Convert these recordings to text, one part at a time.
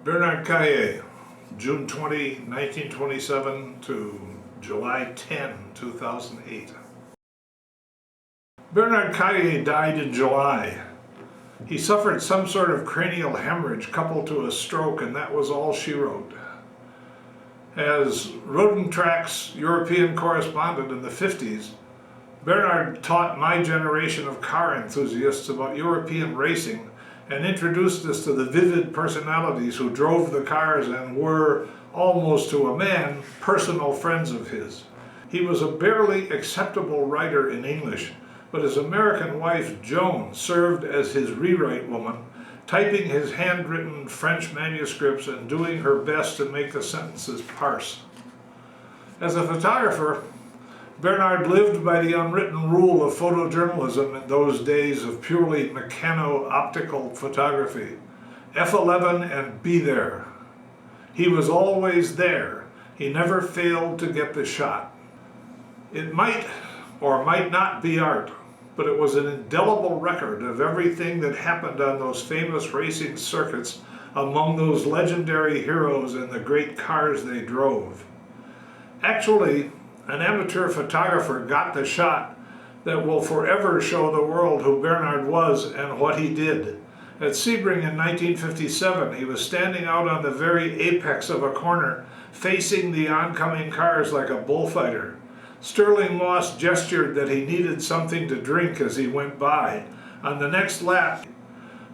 Bernard Caillet, June 20, 1927 to July 10, 2008. Bernard Caillet died in July. He suffered some sort of cranial hemorrhage coupled to a stroke, and that was all she wrote. As Road and Track's European correspondent in the 50s, Bernard taught my generation of car enthusiasts about European racing and introduced us to the vivid personalities who drove the cars and were, almost to a man, personal friends of his. He was a barely acceptable writer in English, but his American wife, Joan, served as his rewrite woman, typing his handwritten French manuscripts and doing her best to make the sentences parse. As a photographer, Bernard lived by the unwritten rule of photojournalism in those days of purely mechano-optical photography. F11 and be there. He was always there. He never failed to get the shot. It might or might not be art, but it was an indelible record of everything that happened on those famous racing circuits among those legendary heroes and the great cars they drove. Actually, an amateur photographer got the shot that will forever show the world who Bernard was and what he did. At Sebring in 1957, he was standing out on the very apex of a corner, facing the oncoming cars like a bullfighter. Stirling Moss gestured that he needed something to drink as he went by. On the next lap,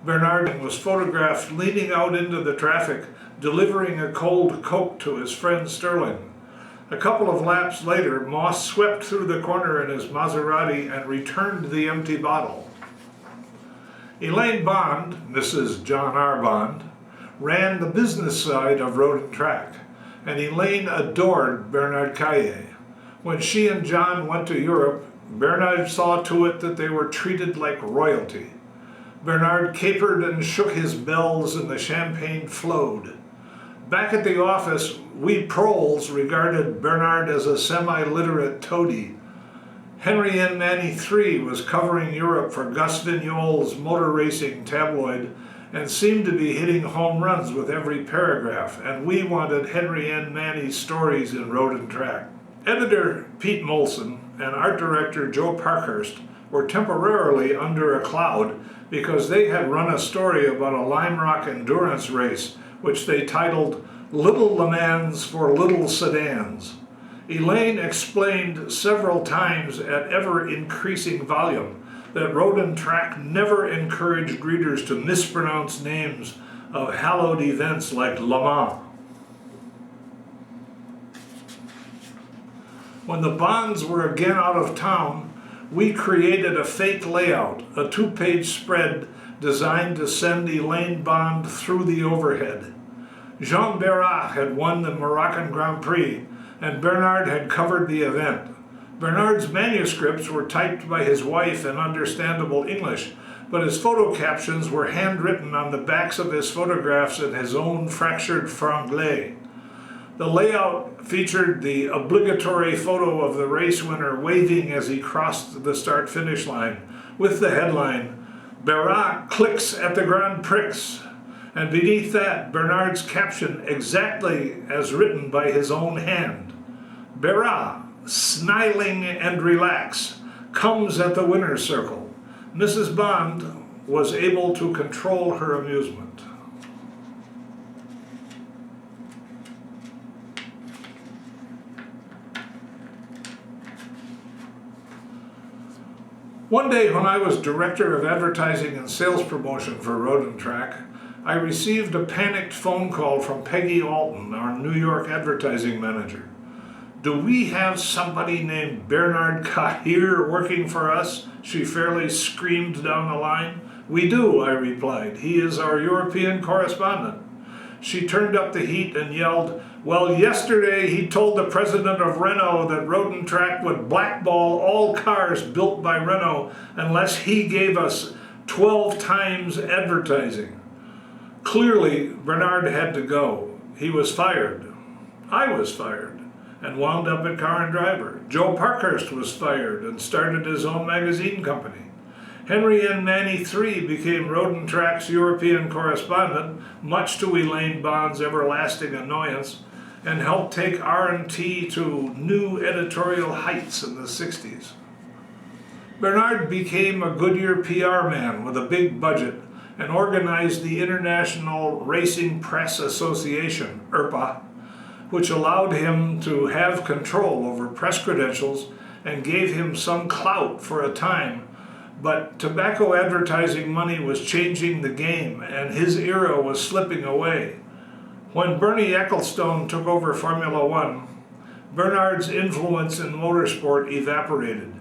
Bernard was photographed leaning out into the traffic, delivering a cold Coke to his friend Stirling. A couple of laps later, Moss swept through the corner in his Maserati and returned the empty bottle. Elaine Bond, Mrs. John R. Bond, ran the business side of Road and Track, and Elaine adored Bernard Caillet. When she and John went to Europe, Bernard saw to it that they were treated like royalty. Bernard capered and shook his bells and the champagne flowed. Back at the office, we proles regarded Bernard as a semi-literate toady. Henry N. Manny III was covering Europe for Gus Vignol's motor racing tabloid and seemed to be hitting home runs with every paragraph, and we wanted Henry N. Manny's stories in Road and Track. Editor Pete Molson and art director Joe Parkhurst were temporarily under a cloud because they had run a story about a Lime Rock endurance race which they titled Little Le Mans for Little Sedans. Elaine explained several times at ever-increasing volume that Road and Track never encouraged readers to mispronounce names of hallowed events like Le Mans. When the Bonds were again out of town, we created a fake layout, a 2-page spread designed to send Elaine Bond through the overhead. Jean Berat had won the Moroccan Grand Prix, and Bernard had covered the event. Bernard's manuscripts were typed by his wife in understandable English, but his photo captions were handwritten on the backs of his photographs in his own fractured franglais. The layout featured the obligatory photo of the race winner waving as he crossed the start-finish line, with the headline, Berat clicks at the Grand Prix. And beneath that, Bernard's caption exactly as written by his own hand. Berat, smiling and relaxed, comes at the winner's circle. Mrs. Bond was able to control her amusement. One day when I was director of advertising and sales promotion for Road and Track, I received a panicked phone call from Peggy Alton, our New York advertising manager. Do we have somebody named Bernard Caillet working for us? She fairly screamed down the line. We do, I replied. He is our European correspondent. She turned up the heat and yelled, well, yesterday he told the president of Renault that Road and Track would blackball all cars built by Renault unless he gave us 12 times advertising. Clearly, Bernard had to go. He was fired. I was fired and wound up at Car and Driver. Joe Parkhurst was fired and started his own magazine company. Henry N. Manny III became Road and Track's European correspondent, much to Elaine Bond's everlasting annoyance, and helped take R&T to new editorial heights in the 60s. Bernard became a Goodyear PR man with a big budget and organized the International Racing Press Association, IRPA, which allowed him to have control over press credentials and gave him some clout for a time. But tobacco advertising money was changing the game, and his era was slipping away. When Bernie Ecclestone took over Formula One, Bernard's influence in motorsport evaporated.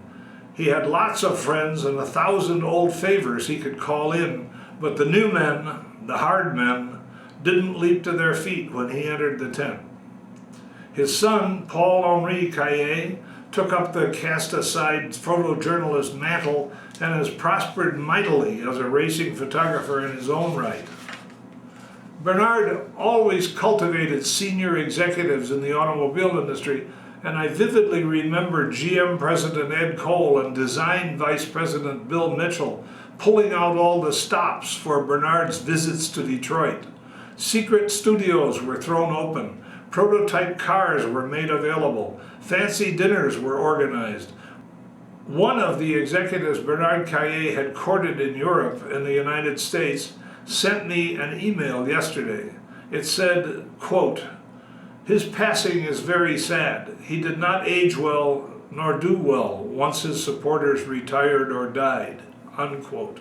He had lots of friends and 1,000 old favors he could call in, but the new men, the hard men, didn't leap to their feet when he entered the tent. His son, Paul-Henri Caillet, took up the cast-aside photojournalist mantle and has prospered mightily as a racing photographer in his own right. Bernard always cultivated senior executives in the automobile industry, and I vividly remember GM President Ed Cole and Design Vice President Bill Mitchell pulling out all the stops for Bernard's visits to Detroit. Secret studios were thrown open. Prototype cars were made available. Fancy dinners were organized. One of the executives Bernard Caillet had courted in Europe and the United States sent me an email yesterday. It said, quote, "His passing is very sad. He did not age well nor do well once his supporters retired or died," unquote.